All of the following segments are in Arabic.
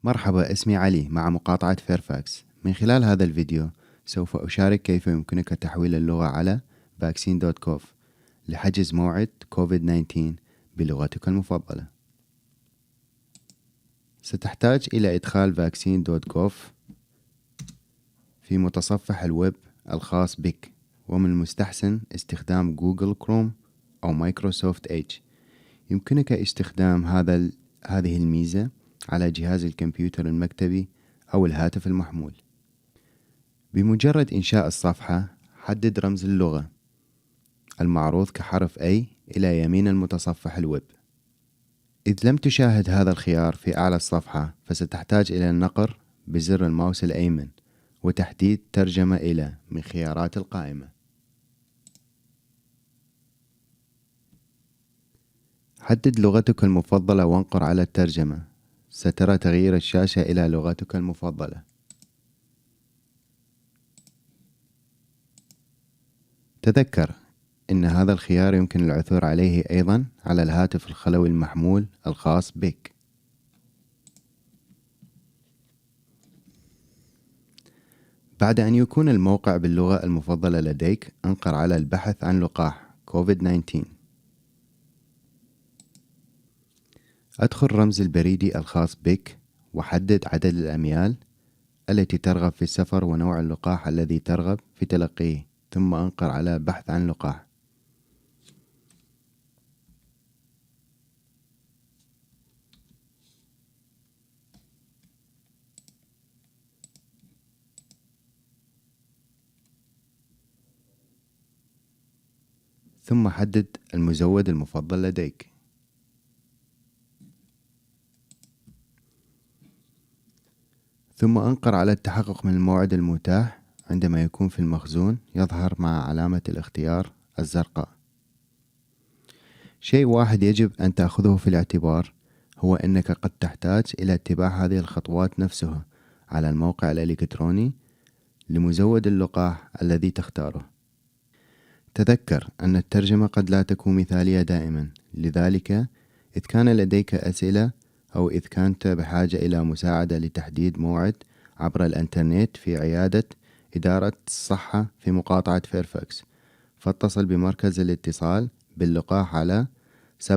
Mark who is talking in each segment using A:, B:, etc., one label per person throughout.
A: مرحبا، اسمي علي مع مقاطعة فيرفاكس. من خلال هذا الفيديو سوف أشارك كيف يمكنك تحويل اللغة على vaccine.gov لحجز موعد كوفيد-19 بلغتك المفضلة. ستحتاج إلى إدخال vaccine.gov في متصفح الويب الخاص بك، ومن المستحسن استخدام جوجل كروم أو مايكروسوفت إدج. يمكنك استخدام هذه الميزة على جهاز الكمبيوتر المكتبي أو الهاتف المحمول. بمجرد إنشاء الصفحة، حدد رمز اللغة المعروض كحرف A إلى يمين المتصفح الويب. إذ لم تشاهد هذا الخيار في أعلى الصفحة، فستحتاج إلى النقر بزر الماوس الأيمن وتحديد ترجمة إلى من خيارات القائمة. حدد لغتك المفضلة وانقر على الترجمة. سترى تغيير الشاشة إلى لغتك المفضلة. تذكر إن هذا الخيار يمكن العثور عليه أيضا على الهاتف الخلوي المحمول الخاص بك. بعد أن يكون الموقع باللغة المفضلة لديك، انقر على البحث عن لقاح كوفيد-19. أدخل رمز البريدي الخاص بك وحدد عدد الأميال التي ترغب في السفر ونوع اللقاح الذي ترغب في تلقيه، ثم انقر على بحث عن لقاح. ثم حدد المزود المفضل لديك. ثم انقر على التحقق من الموعد المتاح. عندما يكون في المخزون يظهر مع علامة الاختيار الزرقاء. شيء واحد يجب أن تأخذه في الاعتبار، هو أنك قد تحتاج إلى اتباع هذه الخطوات نفسها على الموقع الإلكتروني لمزود اللقاح الذي تختاره. تذكر أن الترجمة قد لا تكون مثالية دائما، لذلك إذ كان لديك أسئلة أو إذ كنت بحاجة إلى مساعدة لتحديد موعد عبر الإنترنت في عيادة إدارة الصحة في مقاطعة فيرفاكس، فاتصل بمركز الاتصال باللقاح على 703-324-7404،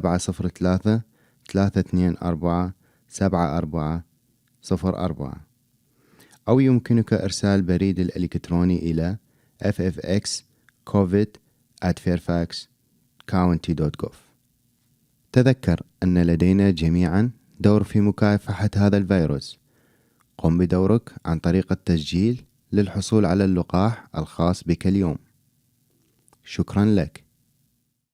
A: أو يمكنك إرسال بريد الإلكتروني إلى ffx.covid@fairfaxcounty.gov. تذكر أن لدينا جميعا دور في مكافحة هذا الفيروس. قم بدورك عن طريق التسجيل للحصول على اللقاح الخاص بك اليوم. شكرا لك.